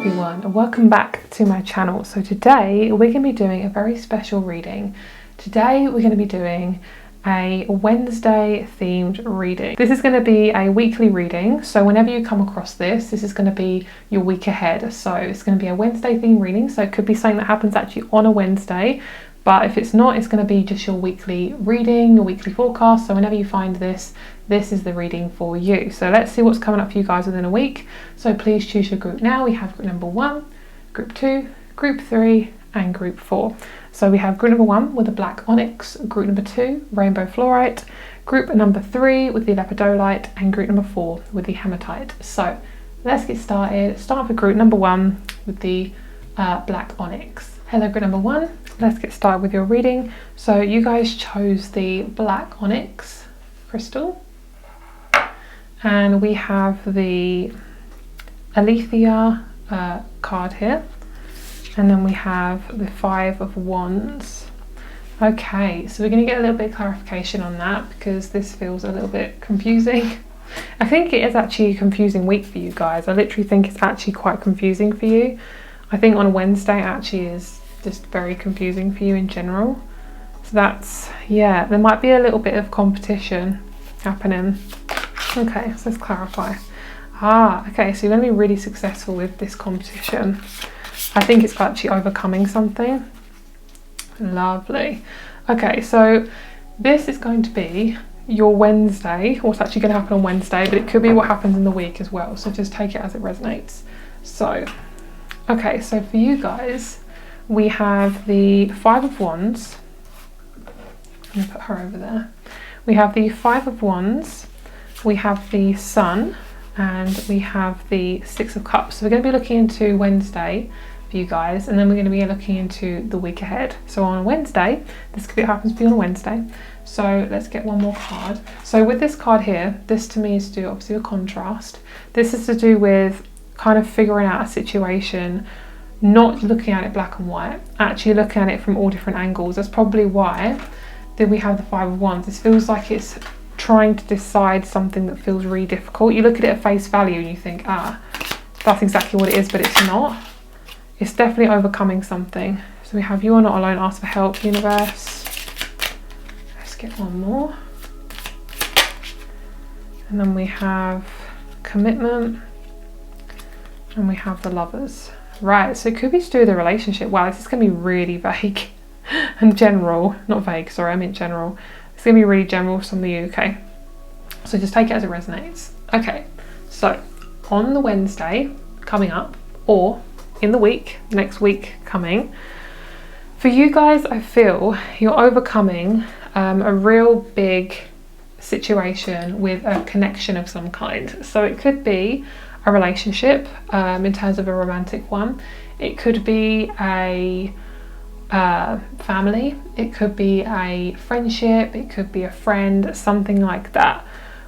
everyone, and welcome back to my channel. So today we're going to be doing a very special reading. Today we're going to be doing a Wednesday themed reading. This is going to be a weekly reading, so whenever you come across this, this is going to be your week ahead. So it's going to be a Wednesday themed reading, so it could be something that happens actually on a Wednesday, but if it's not, it's going to be just your weekly reading, your weekly forecast. So whenever you find this, this is the reading for you. So let's see what's coming up for you guys within a week. So please choose your group now. We have group number 1, group 2, group 3, and group 4. So we have group number 1 with the black onyx, group number 2, rainbow fluorite, group number 3 with the lepidolite, and group number 4 with the hematite. So let's get started. Start with group number 1 with the black onyx. Hello group number 1, let's get started with your reading. So you guys chose the black onyx crystal, and we have the Alethea card here, and then we have the 5 of Wands. Okay, so we're going to get a little bit of clarification on that because this feels a little bit confusing. I think it is actually a confusing week for you guys. I literally think it's actually quite confusing for you. I think on Wednesday actually is just very confusing for you in general. So that's, yeah, there might be a little bit of competition happening. Okay, so let's clarify. Okay, so you're going to be really successful with this competition. I think it's actually overcoming something. Lovely. Okay, so this is going to be your Wednesday, what's actually going to happen on Wednesday, but it could be what happens in the week as well. So just take it as it resonates. So, okay, so for you guys, we have the 5 of Wands. I'm going to put her over there. We have the 5 of Wands. We have the Sun, and we have the 6 of Cups. So we're going to be looking into Wednesday for you guys, and then we're going to be looking into the week ahead. So on Wednesday, this could be what happens for you on a Wednesday. So let's get one more card. So with this card here, this to me is to do obviously a contrast. This is to do with kind of figuring out a situation, not looking at it black and white, actually looking at it from all different angles. That's probably why then we have the 5 of Wands. This feels like it's trying to decide something that feels really difficult. You look at it at face value and you think, that's exactly what it is, but it's not. It's definitely overcoming something. So we have you are not alone, ask for help, universe. Let's get one more. And then we have commitment, and we have the Lovers. Right, so it could be to do with a relationship. Wow, this is going to be really vague and general. Not vague, sorry, I meant general. It's going to be really general for some of you, okay? So just take it as it resonates. Okay, so on the Wednesday coming up, or in the week, next week coming, for you guys, I feel you're overcoming a real big situation with a connection of some kind. So it could be a relationship in terms of a romantic one. It could be a family, it could be a friendship, it could be a friend, something like that.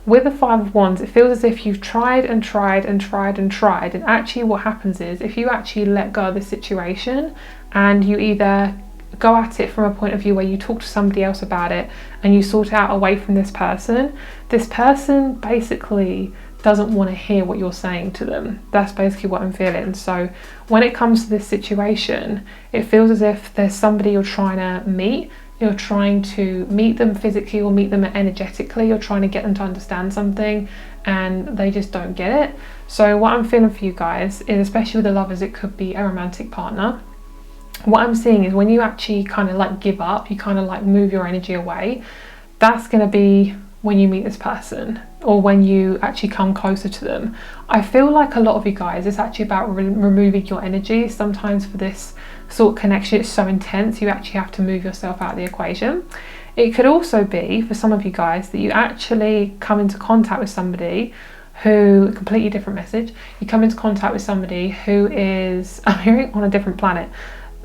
With the 5 of Wands, it feels as if you've tried and tried and tried and tried, and actually what happens is if you actually let go of the situation and you either go at it from a point of view where you talk to somebody else about it and you sort it out away from this person basically doesn't want to hear what you're saying to them. That's basically what I'm feeling. So when it comes to this situation, it feels as if there's somebody you're trying to meet. You're trying to meet them physically or meet them energetically. You're trying to get them to understand something and they just don't get it. So what I'm feeling for you guys is, especially with the Lovers, it could be a romantic partner. What I'm seeing is when you actually kind of like give up, you kind of like move your energy away, that's going to be when you meet this person or when you actually come closer to them. I feel like a lot of you guys, it's actually about removing your energy. Sometimes for this sort of connection, it's so intense, you actually have to move yourself out of the equation. It could also be, for some of you guys, that you actually come into contact with somebody who, completely different message, you come into contact with somebody who is, I'm hearing, on a different planet.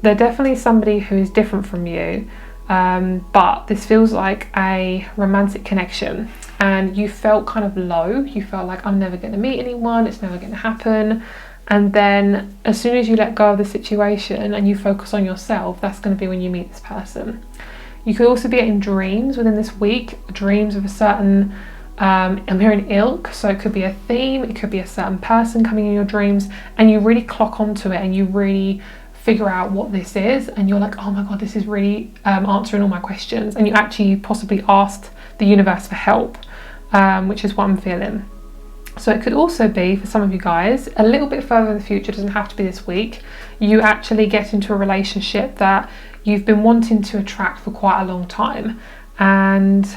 They're definitely somebody who is different from you, but this feels like a romantic connection and you felt kind of low. You felt like, I'm never going to meet anyone, it's never going to happen. And then as soon as you let go of the situation and you focus on yourself, that's going to be when you meet this person. You could also be getting dreams within this week, dreams of a certain I'm hearing ilk, so it could be a theme, it could be a certain person coming in your dreams, and you really clock onto it and you really figure out what this is, and you're like, oh my god, this is really answering all my questions, and you actually possibly asked the universe for help, which is what I'm feeling. So it could also be, for some of you guys, a little bit further in the future, doesn't have to be this week, you actually get into a relationship that you've been wanting to attract for quite a long time. And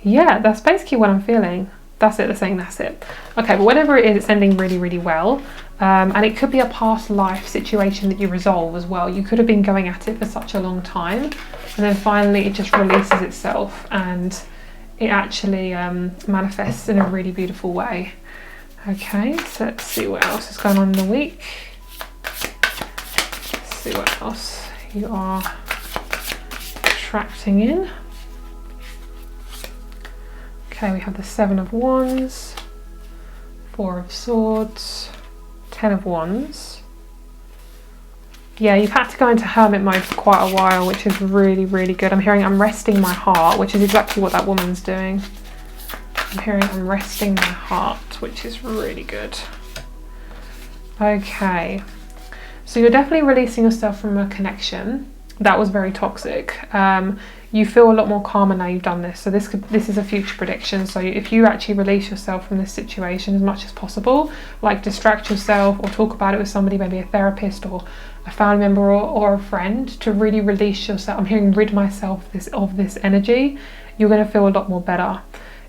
yeah, that's basically what I'm feeling. That's it, they're saying that's it. Okay, but whatever it is, it's ending really, really well. And it could be a past life situation that you resolve as well. You could have been going at it for such a long time, and then finally it just releases itself and it actually manifests in a really beautiful way. Okay, so let's see what else is going on in the week. Let's see what else you are attracting in. Okay, we have the 7 of Wands, 4 of Swords, 10 of Wands. Yeah, you've had to go into hermit mode for quite a while, which is really, really good. I'm hearing I'm resting my heart, which is exactly what that woman's doing. I'm hearing I'm resting my heart, which is really good. Okay, so you're definitely releasing yourself from a connection that was very toxic. You feel a lot more calmer now you've done this. So this is a future prediction. So if you actually release yourself from this situation as much as possible, like distract yourself or talk about it with somebody, maybe a therapist or a family member or a friend, to really release yourself. I'm hearing rid myself of this energy. You're going to feel a lot more better.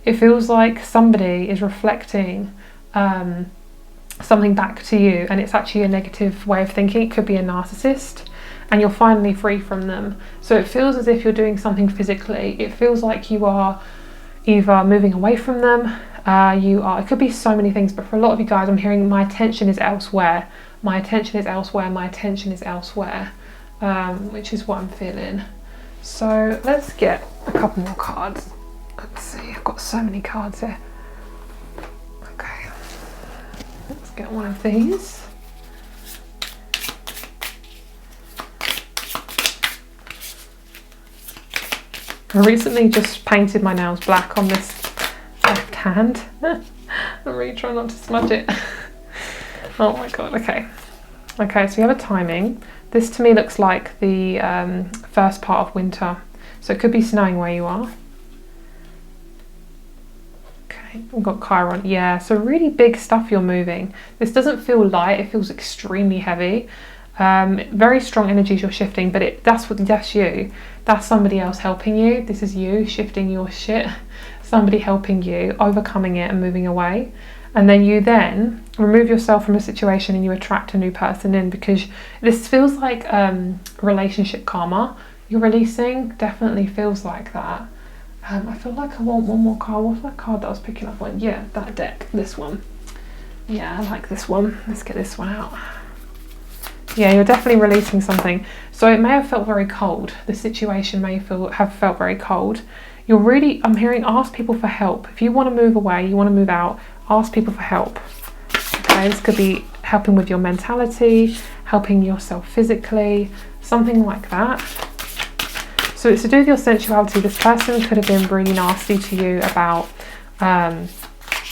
It feels like somebody is reflecting something back to you, and it's actually a negative way of thinking. It could be a narcissist, and you're finally free from them. So it feels as if you're doing something physically. It feels like you are either moving away from them, it could be so many things, but for a lot of you guys, I'm hearing my attention is elsewhere. My attention is elsewhere, my attention is elsewhere, which is what I'm feeling. So let's get a couple more cards. Let's see, I've got so many cards here. Okay, let's get one of these. I recently just painted my nails black on this left hand. I'm really trying not to smudge it. Oh my god, okay. Okay, so you have a timing. This to me looks like the first part of winter. So it could be snowing where you are. Okay, we've got Chiron. Yeah, so really big stuff you're moving. This doesn't feel light, it feels extremely heavy. Very strong energies you're shifting, but that's you. That's somebody else helping you. This is you shifting your shit. Somebody helping you, overcoming it and moving away. And then you then remove yourself from a situation and you attract a new person in, because this feels like relationship karma you're releasing. Definitely feels like that. I feel like I want one more card. What's that card that I was picking up on? Yeah, that deck, this one. Yeah, I like this one. Let's get this one out. Yeah, you're definitely releasing something. So it may have felt very cold. The situation may have felt very cold. I'm hearing ask people for help. If you want to move away, you want to move out, ask people for help. Okay, this could be helping with your mentality, helping yourself physically, something like that. So it's to do with your sensuality. This person could have been really nasty to you about,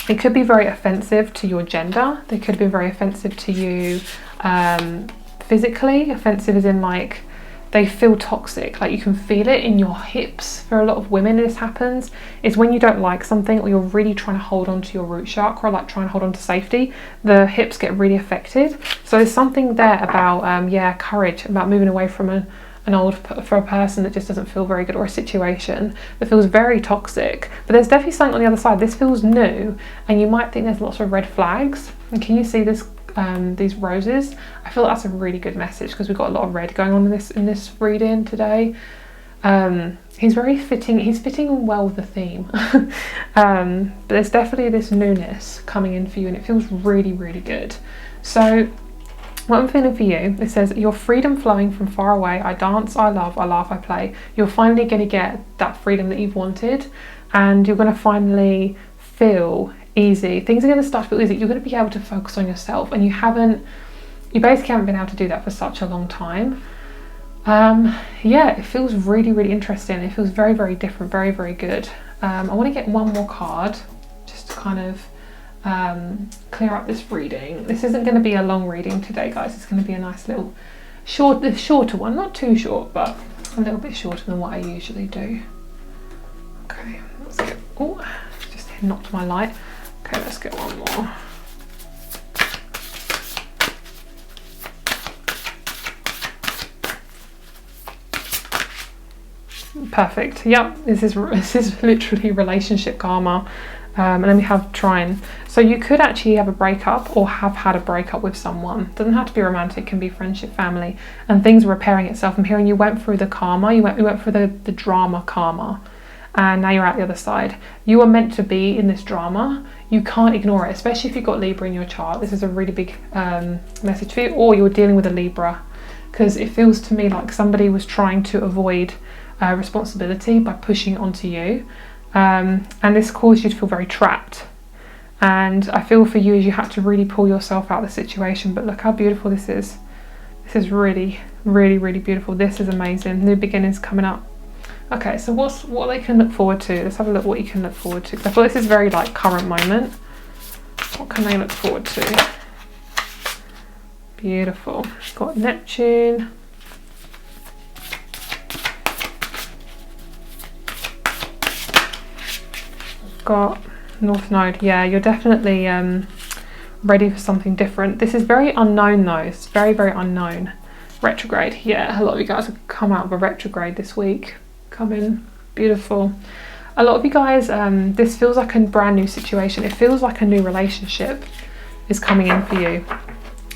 it could be very offensive to your gender. They could have been very offensive to you physically. Offensive as in like they feel toxic, like you can feel it in your hips. For a lot of women this happens, is when you don't like something or you're really trying to hold on to your root chakra, like trying to hold on to safety, the hips get really affected. So there's something there about courage, about moving away from for a person that just doesn't feel very good, or a situation that feels very toxic. But there's definitely something on the other side. This feels new and you might think there's lots of red flags. And can you see this, these roses? I feel like that's a really good message, because we've got a lot of red going on in this reading today. He's fitting well with the theme. But there's definitely this newness coming in for you, and it feels really, really good. So what I'm feeling for you, it says, your freedom flowing from far away. I dance, I love, I laugh, I play. You're finally going to get that freedom that you've wanted, and you're going to finally feel easy. Things are going to start to feel easy. You're going to be able to focus on yourself, and you basically haven't been able to do that for such a long time. Yeah, it feels really, really interesting. It feels very, very different, very, very good. I want to get one more card just kind of clear up this reading. This isn't going to be a long reading today, guys. It's going to be a nice little shorter one, not too short, but a little bit shorter than what I usually do. Okay, let's get, oh, just knocked my light. Okay, let's get one more. Perfect. Yep, this is literally relationship karma. And then we have trine. So you could actually have a breakup or have had a breakup with someone. Doesn't have to be romantic, can be friendship, family, and things are repairing itself. I'm hearing you went through the karma, you went through the drama karma, and now you're at the other side. You are meant to be in this drama. You can't ignore it, especially if you've got Libra in your chart. This is a really big message for you, or you're dealing with a Libra, because it feels to me like somebody was trying to avoid responsibility by pushing it onto you. And this caused you to feel very trapped, and I feel for you as you had to really pull yourself out of the situation. But look how beautiful this is. This is really, really, really beautiful. This is amazing. New beginnings coming up. Okay, so what they can look forward to. Let's have a look what you can look forward to. I feel this is very like current moment. What can they look forward to? Beautiful. Got Neptune. Got North Node. Yeah, you're definitely ready for something different. This is very unknown though. It's very, very unknown. Retrograde. Yeah, a lot of you guys have come out of a retrograde this week. Come in. Beautiful. A lot of you guys, this feels like a brand new situation. It feels like a new relationship is coming in for you,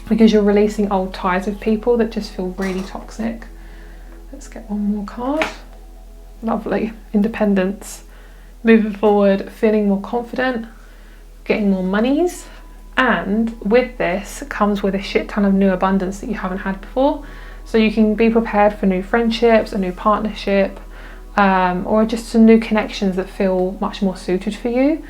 because you're releasing old ties with people that just feel really toxic. Let's get one more card. Lovely. Independence. Moving forward, feeling more confident, getting more monies, and with this comes with a shit ton of new abundance that you haven't had before. So you can be prepared for new friendships, a new partnership, or just some new connections that feel much more suited for you.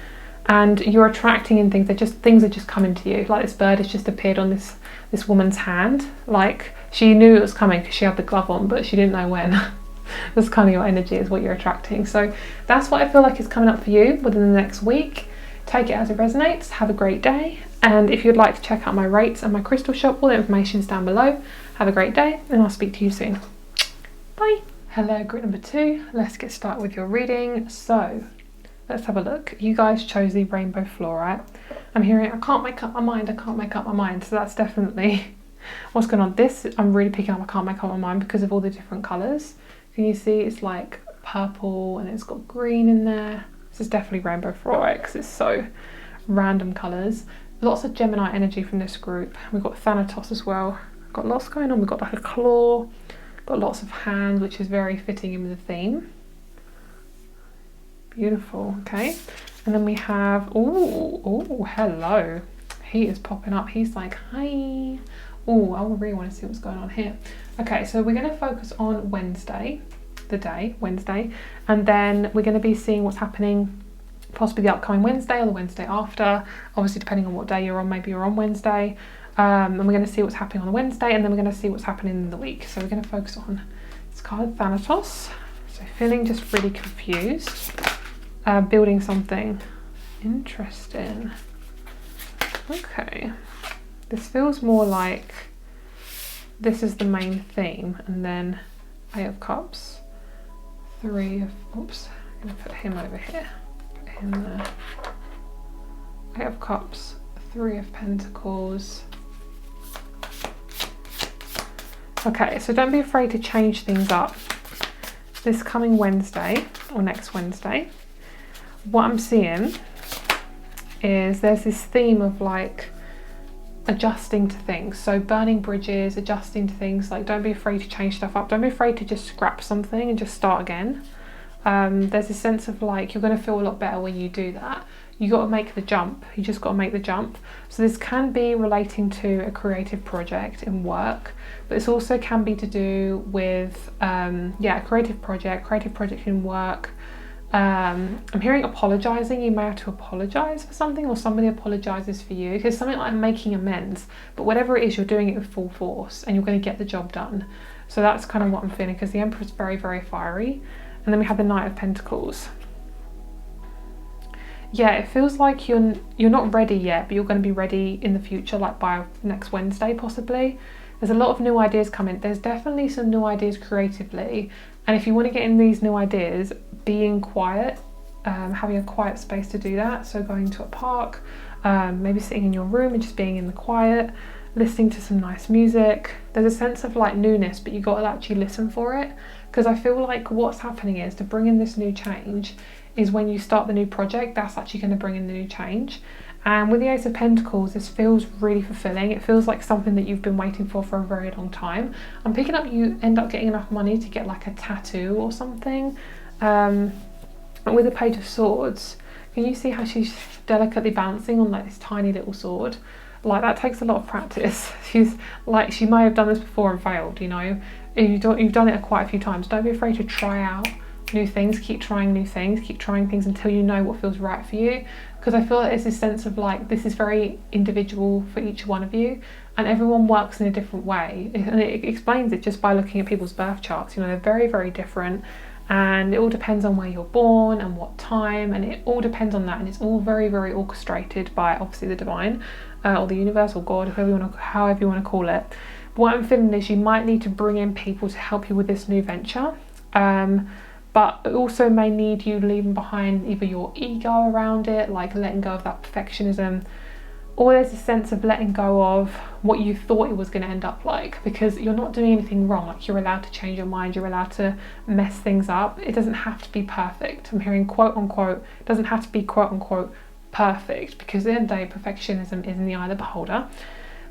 And you're attracting in things are just coming to you. Like this bird has just appeared on this woman's hand. Like she knew it was coming because she had the glove on, but she didn't know when. That's kind of your energy, is what you're attracting. So that's what I feel like is coming up for you within the next week. Take it as it resonates. Have a great day. And if you'd like to check out my rates and my crystal shop, all the information is down below. Have a great day, and I'll speak to you soon. Bye. Hello, group number 2. Let's get started with your reading. So let's have a look. You guys chose the rainbow fluorite. I'm hearing, I can't make up my mind. I can't make up my mind. So that's definitely what's going on. This, I'm really picking up, I can't make up my mind because of all the different colours. Can you see it's like purple and it's got green in there? This is definitely rainbow fluorite because it's so random colours. Lots of Gemini energy from this group. We've got Thanatos as well. Got lots going on. We've got like a claw, got lots of hands, which is very fitting in with the theme. Beautiful. Okay, and then we have oh hello. He is popping up. He's like, hi. Oh, I really want to see what's going on here. Okay, so we're going to focus on Wednesday, Wednesday, and then we're going to be seeing what's happening possibly the upcoming Wednesday or the Wednesday after, obviously depending on what day you're on. Maybe you're on Wednesday, and we're going to see what's happening on the Wednesday, and then we're going to see what's happening in the week. So we're going to focus on this card, Thanatos. So feeling just really confused, building something interesting. Okay, this feels more like this is the main theme, and then 8 of Cups, 3 of, oops, I'm gonna put him over here, put him there, 8 of Cups, 3 of Pentacles. Okay, so don't be afraid to change things up. This coming Wednesday, or next Wednesday, what I'm seeing is there's this theme of like adjusting to things. So burning bridges, adjusting to things. Like, don't be afraid to change stuff up. Don't be afraid to just scrap something and just start again. There's a sense of like, you're going to feel a lot better when you do that. You got to make the jump. You just got to make the jump. So this can be relating to a creative project in work, but this also can be to do with, a creative project in work. I'm hearing apologizing. You may have to apologize for something, or somebody apologizes for you, because something like making amends, but whatever it is, you're doing it with full force and you're going to get the job done. So that's kind of what I'm feeling, because the Emperor is very, very fiery. And then we have the Knight of Pentacles. yeah, it feels like you're not ready yet, but you're going to be ready in the future, like by next Wednesday possibly. There's a lot of new ideas coming. There's definitely some new ideas creatively, and if you want to get in these new ideas, being quiet, having a quiet space to do that. So going to a park, maybe sitting in your room and just being in the quiet, listening to some nice music. There's a sense of like newness, but you got to actually listen for it, because I feel like what's happening is to bring in this new change is when you start the new project, that's actually going to bring in the new change. And with the Ace of Pentacles, this feels really fulfilling. It feels like something that you've been waiting for a very long time. I'm picking up you end up getting enough money to get like a tattoo or something. With the Page of Swords, can you see how she's delicately balancing on like this tiny little sword? Like that takes a lot of practice. She's like, she may have done this before and failed, you know. You've done it quite a few times. Don't be afraid to try out new things. Keep trying new things. Keep trying things until you know what feels right for you. Because I feel like there's this sense of like, this is very individual for each one of you, and everyone works in a different way. And it explains it just by looking at people's birth charts. You know, they're very different. And it all depends on where you're born and what time, and it all depends on that, and it's all very orchestrated by obviously the divine, or the universe, or God, however you want to call it. But what I'm feeling is you might need to bring in people to help you with this new venture, but it also may need you leaving behind either your ego around it, like letting go of that perfectionism, or there's a sense of letting go of what you thought it was going to end up like, because you're not doing anything wrong. Like, you're allowed to change your mind, you're allowed to mess things up. It doesn't have to be perfect. I'm hearing quote unquote, it doesn't have to be quote unquote perfect, because at the end of the day, perfectionism is in the eye of the beholder.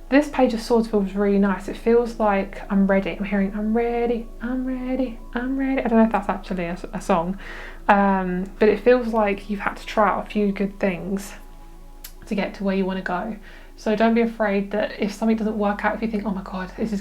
This Page of Swords feels really nice. It feels like I'm ready. I'm hearing I'm ready. I don't know if that's actually a song, but it feels like you've had to try out a few good things to get to where you want to go. So don't be afraid that if something doesn't work out, if you think, oh my god, this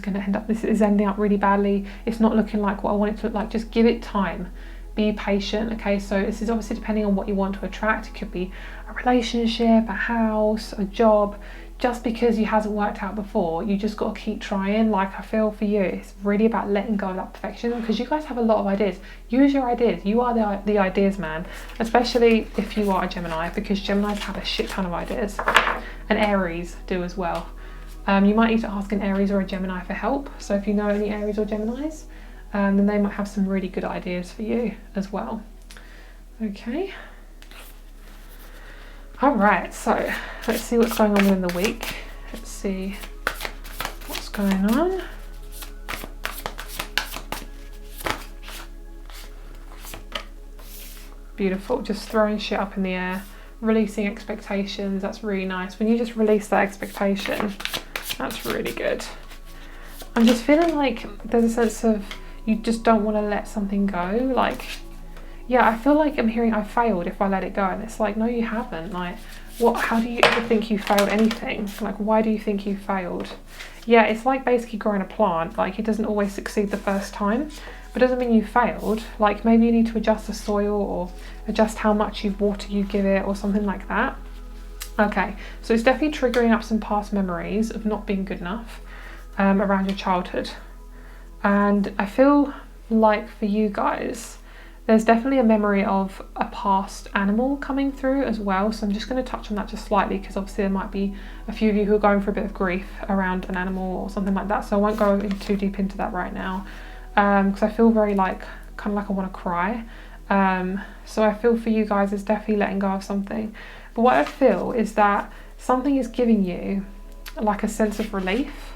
is ending up really badly, it's not looking like what I want it to look like, just give it time. Be patient, okay? So this is obviously depending on what you want to attract. It could be a relationship, a house, a job. Just because it hasn't worked out before, you just got to keep trying. Like, I feel for you, it's really about letting go of that perfection, because you guys have a lot of ideas. Use your ideas. You are the ideas man, especially if you are a Gemini, because Geminis have a shit ton of ideas, and Aries do as well. You might need to ask an Aries or a Gemini for help. So if you know any Aries or Geminis, then they might have some really good ideas for you as well. Okay. Alright, so let's see what's going on within the week. Let's see what's going on. Beautiful, just throwing shit up in the air, releasing expectations. That's really nice. When you just release that expectation, that's really good. I'm just feeling like there's a sense of you just don't want to let something go. Like, yeah, I feel like I'm hearing I failed if I let it go, and it's like, no, you haven't. Like, what? How do you ever think you failed anything? Like, why do you think you failed? Yeah, it's like basically growing a plant. Like, it doesn't always succeed the first time, but it doesn't mean you failed. Like, maybe you need to adjust the soil or adjust how much water you give it or something like that. Okay, so it's definitely triggering up some past memories of not being good enough around your childhood. And I feel like for you guys, there's definitely a memory of a past animal coming through as well. So I'm just going to touch on that just slightly, because obviously there might be a few of you who are going for a bit of grief around an animal or something like that. So I won't go too deep into that right now, because I feel very like, kind of like I want to cry. So I feel for you guys is definitely letting go of something. But what I feel is that something is giving you like a sense of relief.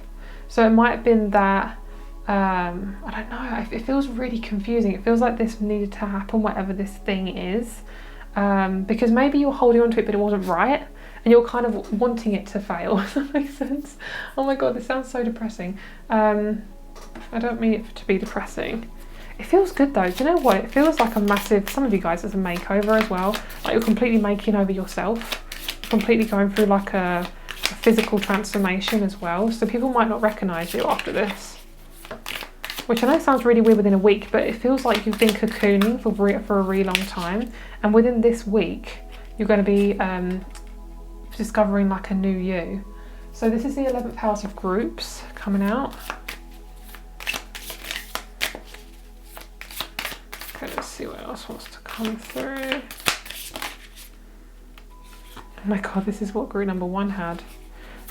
So it might have been that, I don't know, it feels really confusing. It feels like this needed to happen, whatever this thing is, because maybe you're holding on to it but it wasn't right, and you're kind of wanting it to fail. Does that make sense? Oh my god, this sounds so depressing. I don't mean it to be depressing. It feels good though. Do you know what? It feels like a massive, some of you guys, it's a makeover as well. Like, you're completely making over yourself, completely going through like a physical transformation as well. So people might not recognise you after this, which I know sounds really weird within a week, but it feels like you've been cocooning for a really long time, and within this week you're going to be discovering like a new you. So this is the 11th house of groups coming out. Okay, let's see what else wants to come through. Oh my god, this is what group number 1 had.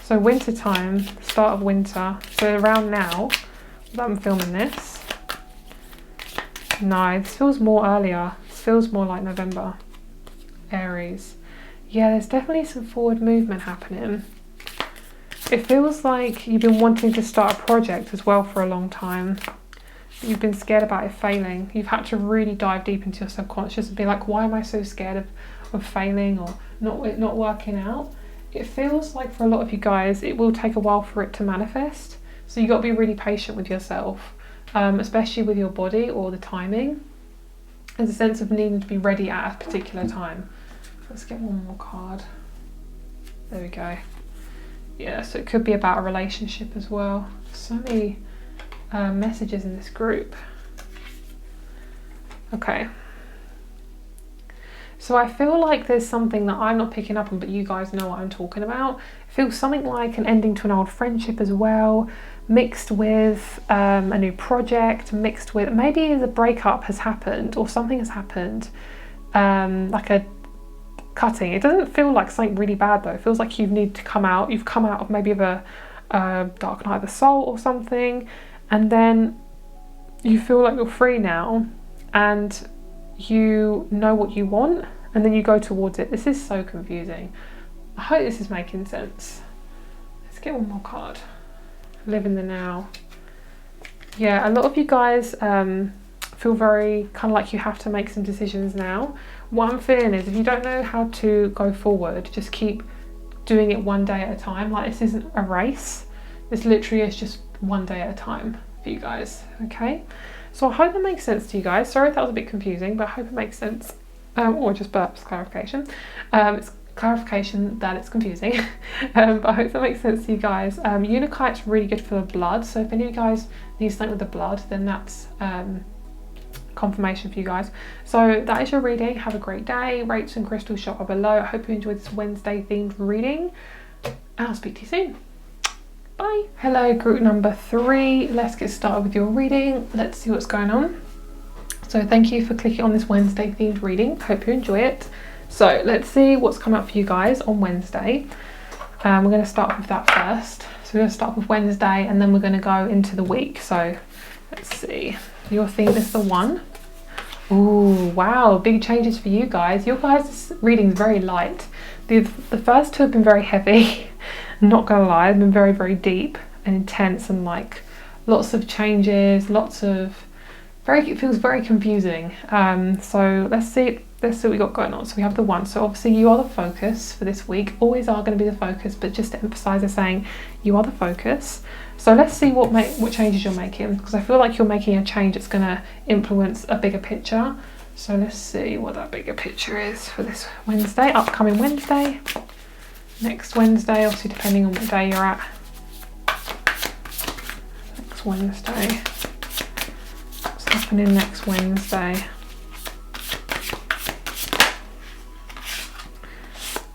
So winter time, start of winter. So around now that I'm filming this. No, this feels more earlier. This feels more like November. Aries. Yeah, there's definitely some forward movement happening. It feels like you've been wanting to start a project as well for a long time. You've been scared about it failing. You've had to really dive deep into your subconscious and be like, why am I so scared of failing or not working out? It feels like for a lot of you guys, it will take a while for it to manifest. So you've got to be really patient with yourself, especially with your body or the timing. There's a sense of needing to be ready at a particular time. Let's get one more card. There we go. Yeah, so it could be about a relationship as well. So many messages in this group. Okay. So I feel like there's something that I'm not picking up on, but you guys know what I'm talking about. It feels something like an ending to an old friendship as well, mixed with a new project, mixed with maybe the breakup has happened or something has happened, like a cutting. It doesn't feel like something really bad though. It feels like you've come out of maybe of a dark night of the soul or something, and then you feel like you're free now and you know what you want and then you go towards it. This is so confusing. I hope this is making sense. Let's get one more card. Live in the now. Yeah, a lot of you guys feel very kind of like you have to make some decisions now. What I'm feeling is if you don't know how to go forward, just keep doing it one day at a time. Like, this isn't a race. This literally is just one day at a time for you guys, okay? So I hope that makes sense to you guys. Sorry if that was a bit confusing, but I hope it makes sense. Or just burps, clarification. It's clarification that it's confusing. But I hope that makes sense to you guys. Unakite's really good for the blood. So if any of you guys need something with the blood, then that's confirmation for you guys. So that is your reading. Have a great day. Rates and crystals shop are below. I hope you enjoyed this Wednesday themed reading. And I'll speak to you soon. Bye. Hello, group number 3. Let's get started with your reading. Let's see what's going on. So thank you for clicking on this Wednesday themed reading. Hope you enjoy it. So let's see what's come up for you guys on Wednesday. We're going to start with that first. So we're going to start with Wednesday and then we're going to go into the week. So let's see. Your theme is the 1. Ooh, wow, big changes for you guys. Your guys' reading is very light. The first 2 have been very heavy. Not gonna lie, they've been very, very deep and intense and like lots of changes, it feels very confusing. So let's see what we got going on. So we have the 1. So obviously you are the focus for this week, always are going to be the focus, but just to emphasize, they're saying you are the focus. So let's see what changes you're making, because I feel like you're making a change that's going to influence a bigger picture. So let's see what that bigger picture is for this Wednesday, upcoming Wednesday. Next Wednesday, obviously depending on what day you're at. Next Wednesday. What's happening next Wednesday?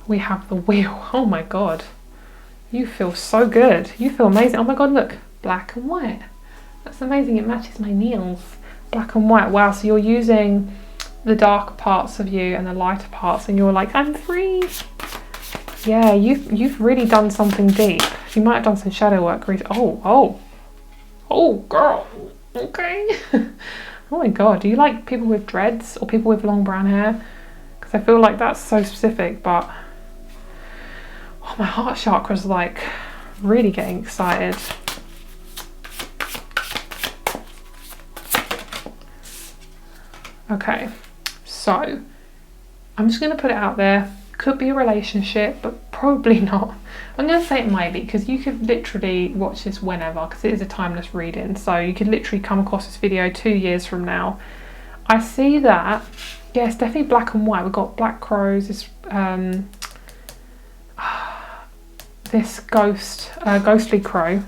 We have the Wheel. Oh my god. You feel so good. You feel amazing. Oh my god, look. Black and white. That's amazing. It matches my nails. Black and white. Wow, so you're using the darker parts of you and the lighter parts and you're like, I'm free. Yeah, you've really done something deep. You might have done some shadow work recently. Oh, girl. Okay. Oh my god, do you like people with dreads or people with long brown hair? Because I feel like that's so specific, but oh, my heart chakra's like really getting excited. Okay, so I'm just going to put it out there. Could be a relationship, but probably not. I'm going to say it might be, because you could literally watch this whenever, because it is a timeless reading. So you could literally come across this video 2 years from now. I see that. Yeah, it's definitely black and white. We've got black crows, this this ghostly crow.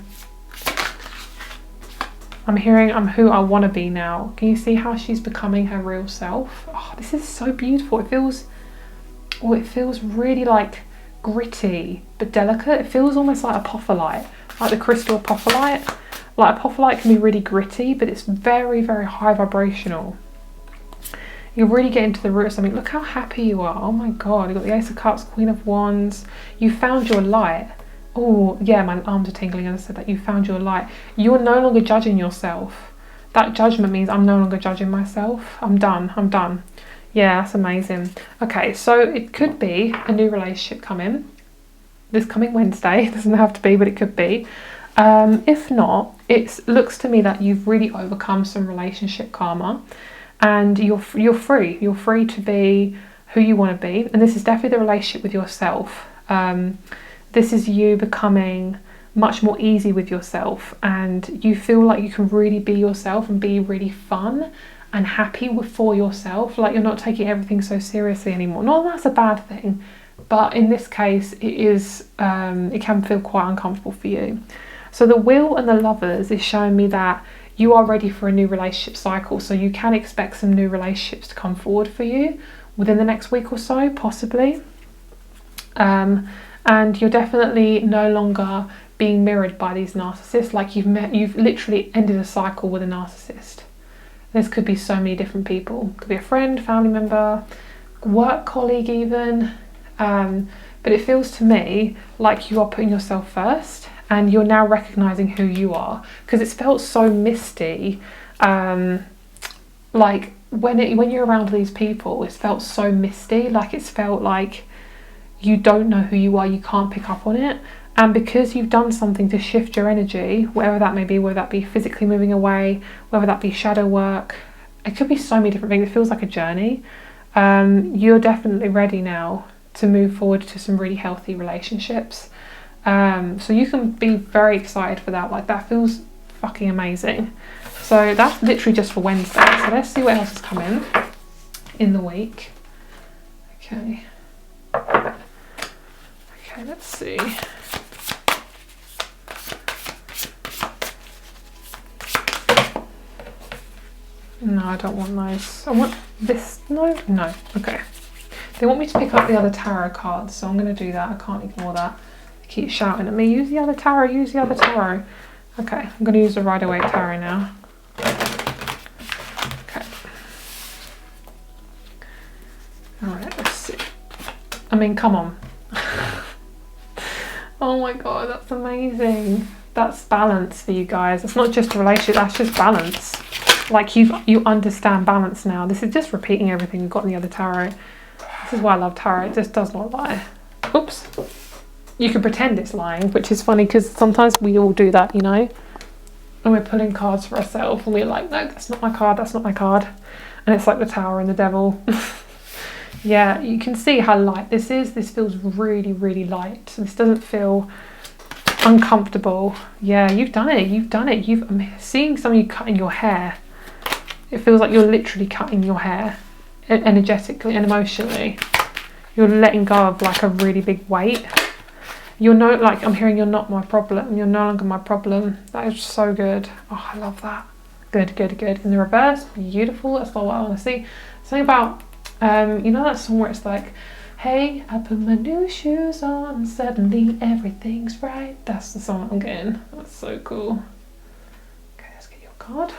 I'm hearing I'm who I want to be now. Can you see how she's becoming her real self? Oh, this is so beautiful. It feels really like gritty but delicate. It feels almost like apophyllite, like the crystal apophyllite. Like apophyllite can be really gritty, but it's very, very high vibrational. You're really getting to the root of something. Look how happy you are. Oh my God, you've got the Ace of Cups, Queen of Wands. You found your light. Oh yeah, my arms are tingling as I said that. You found your light. You're no longer judging yourself. That judgment means I'm no longer judging myself. I'm done. Yeah, that's amazing. Okay, so it could be a new relationship coming this coming Wednesday. It doesn't have to be, but it could be. If not, it looks to me that you've really overcome some relationship karma, and you're free. You're free to be who you want to be, and this is definitely the relationship with yourself. This is you becoming much more easy with yourself, and you feel like you can really be yourself and be really fun and happy for yourself. Like you're not taking everything so seriously anymore. Not that that's a bad thing, but in this case it is. It can feel quite uncomfortable for you. So the Wheel and the Lovers is showing me that you are ready for a new relationship cycle. So you can expect some new relationships to come forward for you within the next week or so, possibly. And you're definitely no longer being mirrored by these narcissists. Like you've literally ended a cycle with a narcissist. This could be so many different people. It could be a friend, family member, work colleague even. But it feels to me like you are putting yourself first, and you're now recognizing who you are, because it's felt so misty. Like when you're around these people, it's felt so misty. Like it's felt like you don't know who you are, you can't pick up on it. And because you've done something to shift your energy, whatever that may be, whether that be physically moving away, whether that be shadow work, it could be so many different things. It feels like a journey. You're definitely ready now to move forward to some really healthy relationships. So you can be very excited for that. Like that feels fucking amazing. So that's literally just for Wednesday. So let's see what else is coming in the week. Okay, let's see. No, I don't want those. I want this. No. Okay. They want me to pick up the other tarot cards, so I'm going to do that. I can't ignore that. They keep shouting at me, use the other tarot, use the other tarot. Okay, I'm going to use the Rider-Waite tarot now. Okay. Alright, let's see. I mean, come on. Oh my God, that's amazing. That's balance for you guys. It's not just a relationship, that's just balance. Like you understand balance now. This is just repeating everything you've got in the other tarot. This is why I love tarot. It just does not lie. Oops. You can pretend it's lying, which is funny because sometimes we all do that, you know. And we're pulling cards for ourselves and we're like, no, that's not my card, that's not my card. And it's like the Tower and the Devil. Yeah, you can see how light this is. This feels really, really light. This doesn't feel uncomfortable. Yeah, you've done it. I'm seeing some of you cutting your hair. It feels like you're literally cutting your hair energetically and emotionally. You're letting go of like a really big weight. I'm hearing you're not my problem. You're no longer my problem. That is so good. Oh, I love that. Good. In the reverse, beautiful. That's what I want to see. Something about, you know that song where it's like, hey, I put my new shoes on and suddenly everything's right. That's the song I'm getting. That's so cool. Okay, let's get your card.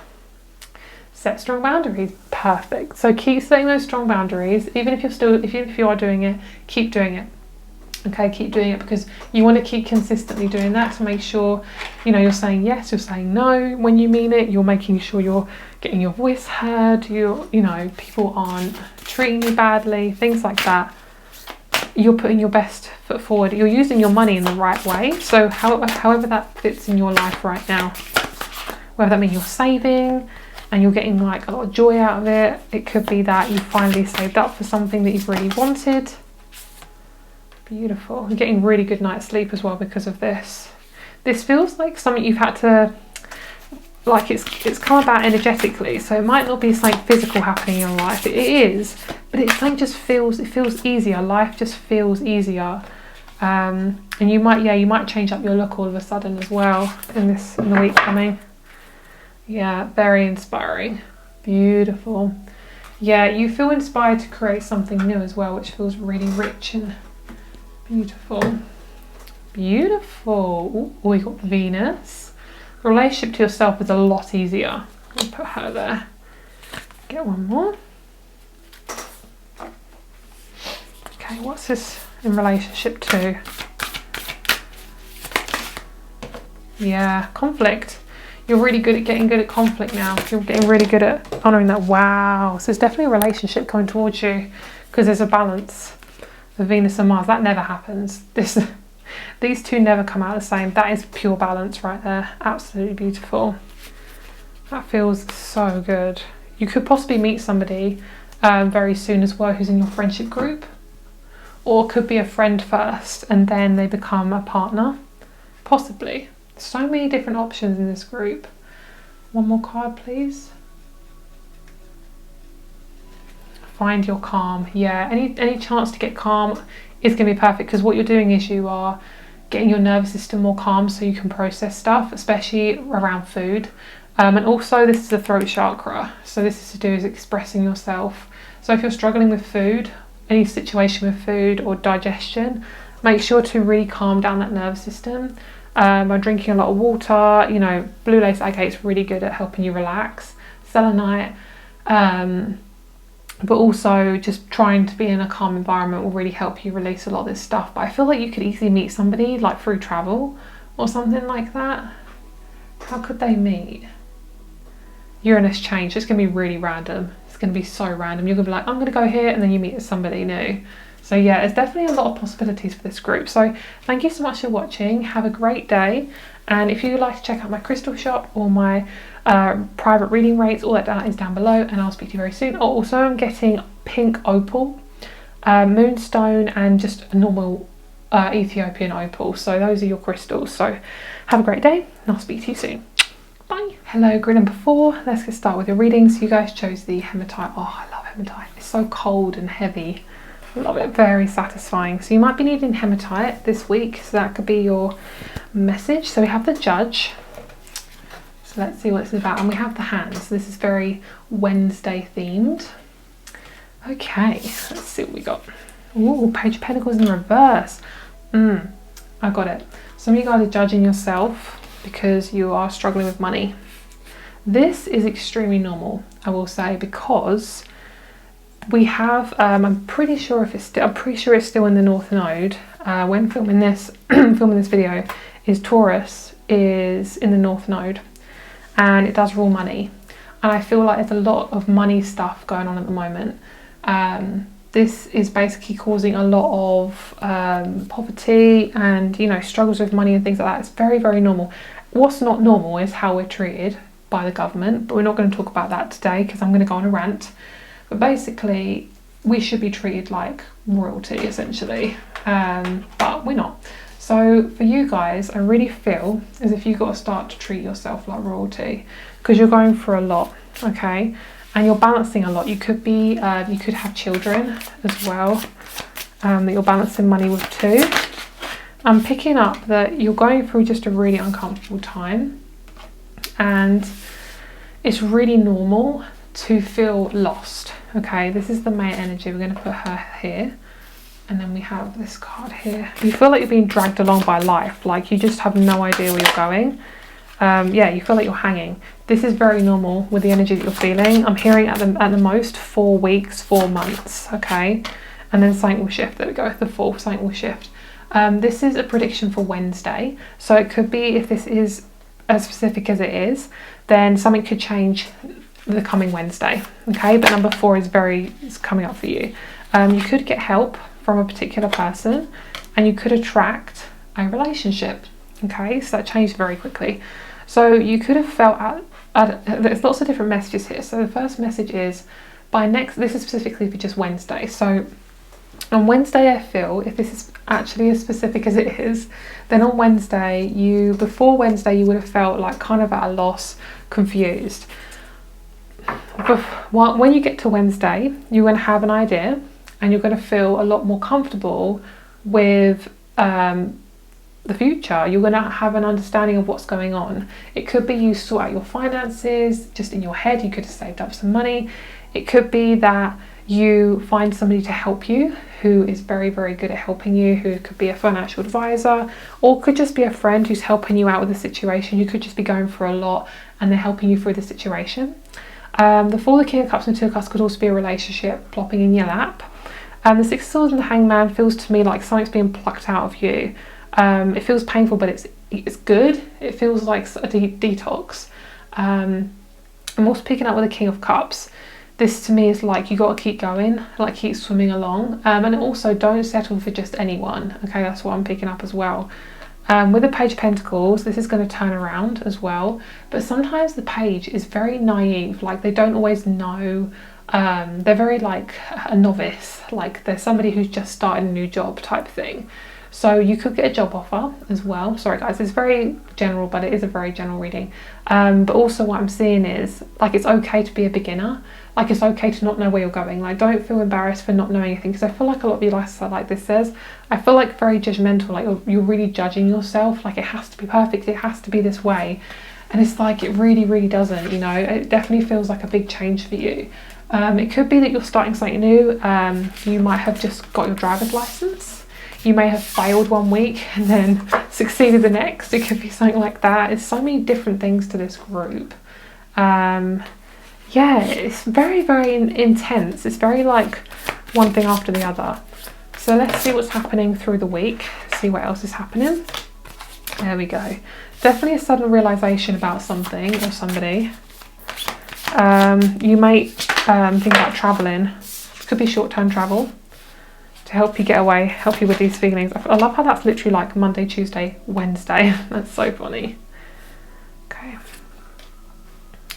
Set strong boundaries. Perfect. So keep setting those strong boundaries. Even if you are doing it, keep doing it. Okay, keep doing it, because you want to keep consistently doing that to make sure, you know, you're saying yes, you're saying no when you mean it. You're making sure you're getting your voice heard. You know, people aren't treating you badly, things like that. You're putting your best foot forward. You're using your money in the right way. So however that fits in your life right now, whether that means you're saving and you're getting like a lot of joy out of it. It could be that you finally saved up for something that you've really wanted. Beautiful. You're getting really good night's sleep as well because of this. This feels like something you've had to, like it's come about energetically. So it might not be something physical happening in your life. It is, but it's something it feels easier. Life just feels easier. And you might change up your look all of a sudden as well in the week coming. Yeah, very inspiring. Beautiful. Yeah, you feel inspired to create something new as well, which feels really rich and beautiful. Beautiful. Oh, we got Venus. The relationship to yourself is a lot easier. I'll put her there. Get one more. Okay, what's this in relationship to? Yeah, conflict. You're really good at getting good at conflict now. You're getting really good at honouring that. Wow. So it's definitely a relationship coming towards you because there's a balance of Venus and Mars. That never happens. These two never come out the same. That is pure balance right there. Absolutely beautiful. That feels so good. You could possibly meet somebody very soon as well who's in your friendship group. Or it could be a friend first and then they become a partner. Possibly. So many different options in this group. One more card, please. Find your calm. Yeah, any chance to get calm is going to be perfect because what you're doing is you are getting your nervous system more calm so you can process stuff, especially around food. And also this is the throat chakra. So this is to do with expressing yourself. So if you're struggling with food, any situation with food or digestion, make sure to really calm down that nervous system. By drinking a lot of water, you know, blue lace agate's really good at helping you relax. Selenite, but also just trying to be in a calm environment will really help you release a lot of this stuff. But I feel like you could easily meet somebody like through travel or something like that. How could they meet? Uranus change. It's going to be really random. It's going to be so random. You're going to be like, I'm going to go here, and then you meet somebody new. So yeah, there's definitely a lot of possibilities for this group. So thank you so much for watching. Have a great day. And if you would like to check out my crystal shop or my private reading rates, all that is down below. And I'll speak to you very soon. Also, I'm getting pink opal, moonstone, and just a normal Ethiopian opal. So those are your crystals. So have a great day and I'll speak to you soon. Bye. Hello, grid number 4. Let's get started with your readings. So you guys chose the hematite. Oh, I love hematite. It's so cold and heavy. Love it, very satisfying. So you might be needing hematite this week, so that could be your message. So we have the Judge. So let's see what it's about. And we have the Hands. So this is very Wednesday themed. Okay, let's see what we got. Ooh, Page of Pentacles in reverse. I got it. Some of you guys are judging yourself because you are struggling with money. This is extremely normal, I will say, because we have, I'm pretty sure it's still in the North Node. When filming this video, is Taurus is in the North Node, and it does rule money. And I feel like there's a lot of money stuff going on at the moment. This is basically causing a lot of poverty and, you know, struggles with money and things like that. It's very, very normal. What's not normal is how we're treated by the government, but we're not going to talk about that today because I'm going to go on a rant. But basically, we should be treated like royalty, essentially, but we're not. So for you guys, I really feel as if you've got to start to treat yourself like royalty because you're going through a lot, okay? And you're balancing a lot. You could be, you could have children as well that you're balancing money with too. I'm picking up that you're going through just a really uncomfortable time, and it's really normal to feel lost. Okay, this is the main energy. We're going to put her here, and then we have this card here. You feel like you're being dragged along by life, like you just have no idea where you're going. Yeah, you feel like you're hanging. This is very normal with the energy that you're feeling. I'm hearing at the most 4 weeks, 4 months, okay? And then something will shift. There we go, the 4th, something will shift. This is a prediction for Wednesday. So it could be, if this is as specific as it is, then something could change the coming Wednesday, okay? But number 4 is coming up for you. You could get help from a particular person, and you could attract a relationship, okay? So that changed very quickly. So you could have felt there's lots of different messages here. So the first message is this is specifically for just Wednesday. So on Wednesday, I feel, if this is actually as specific as it is, then on Wednesday, before Wednesday, you would have felt like kind of at a loss, confused. But when you get to Wednesday, you're going to have an idea, and you're going to feel a lot more comfortable with the future. You're going to have an understanding of what's going on. It could be you sort out your finances just in your head. You could have saved up some money. It could be that you find somebody to help you who is very, very good at helping you, who could be a financial advisor, or could just be a friend who's helping you out with the situation. You could just be going through a lot and they're helping you through the situation. The 4 of the King of Cups and 2 of Cups could also be a relationship plopping in your lap. The Six of Swords and the Hangman feels to me like something's being plucked out of you. It feels painful, but it's good. It feels like a detox. I'm also picking up with the King of Cups. This to me is like you got to keep going, like keep swimming along, and also don't settle for just anyone. Okay, that's what I'm picking up as well. With the Page of Pentacles, this is going to turn around as well, but sometimes the page is very naive, like they don't always know. They're very like a novice, like they're somebody who's just started a new job type thing. So you could get a job offer as well. Sorry guys, it's very general, but it is a very general reading. But also what I'm seeing is like it's okay to be a beginner. Like it's okay to not know where you're going. Like don't feel embarrassed for not knowing anything, because I feel like a lot of you lifestyle like this says, I feel like very judgmental, like you're really judging yourself, like it has to be perfect, it has to be this way. And it's like it really, really doesn't, you know. It definitely feels like a big change for you. It could be that you're starting something new. You might have just got your driver's license. You may have failed one week and then succeeded the next. It could be something like that. There's so many different things to this group. Yeah, it's very, very intense. It's very like one thing after the other. So let's see what's happening through the week. See what else is happening. There we go. Definitely a sudden realization about something or somebody. You might think about traveling. Could be short-term travel to help you get away, help you with these feelings. I love how that's literally like Monday, Tuesday, Wednesday. That's so funny. Okay.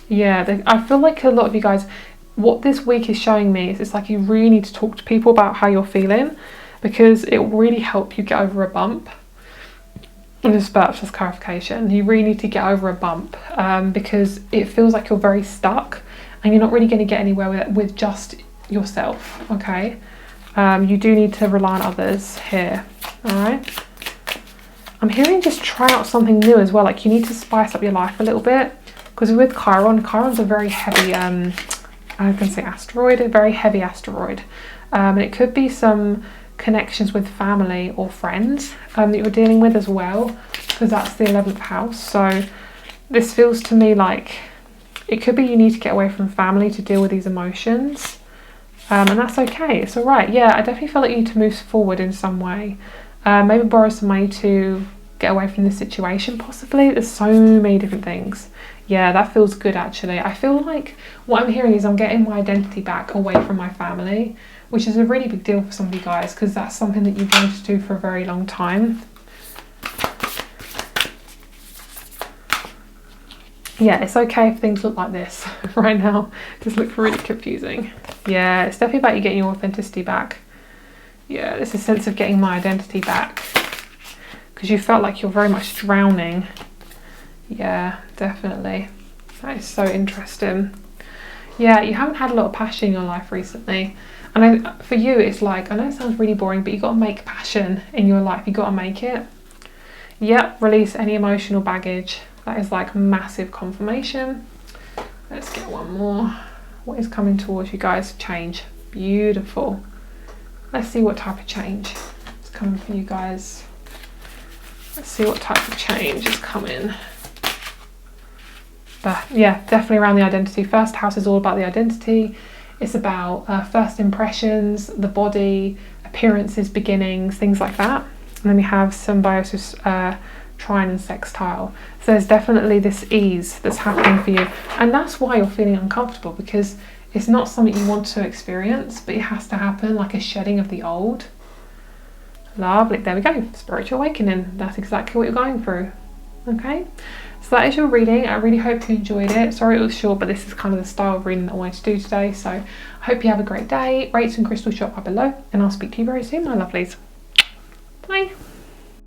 Yeah, I feel like a lot of you guys, what this week is showing me is it's like you really need to talk to people about how you're feeling, because it will really help you get over a bump. And just clarification, you really need to get over a bump, because it feels like you're very stuck and you're not really going to get anywhere with just yourself. Okay, you do need to rely on others here. All right, I'm hearing just try out something new as well. Like you need to spice up your life a little bit, because with Chiron's a very heavy I can say asteroid, a very heavy asteroid, and it could be some connections with family or friends that you're dealing with as well, because that's the 11th house. So this feels to me like it could be you need to get away from family to deal with these emotions, and that's okay. It's all right. Yeah, I definitely feel like you need to move forward in some way. Maybe borrow some money to get away from this situation, possibly. There's so many different things. Yeah, that feels good actually. I feel like what I'm hearing is I'm getting my identity back away from my family, which is a really big deal for some of you guys, because that's something that you've wanted to do for a very long time. Yeah, it's okay if things look like this right now. Just look really confusing. Yeah, it's definitely about you getting your authenticity back. Yeah, there's a sense of getting my identity back, because you felt like you're very much drowning. Yeah, definitely. That is so interesting. Yeah, you haven't had a lot of passion in your life recently. And for you, it's like, I know it sounds really boring, but you got to make passion in your life. You got to make it. Yep, release any emotional baggage. That is like massive confirmation. Let's get one more. What is coming towards you guys? Change. Beautiful. Let's see what type of change is coming for you guys. Let's see what type of change is coming. But yeah, definitely around the identity. First house is all about the identity. It's about first impressions, the body, appearances, beginnings, things like that. And then we have symbiosis, trine and sextile. So there's definitely this ease that's happening for you. And that's why you're feeling uncomfortable, because it's not something you want to experience, but it has to happen, like a shedding of the old. Lovely. There we go. Spiritual awakening. That's exactly what you're going through. Okay. So that is your reading. I really hope you enjoyed it. Sorry it was short, but this is kind of the style of reading that I wanted to do today. So I hope you have a great day. Rates and crystal shop up below, and I'll speak to you very soon, my lovelies. Bye.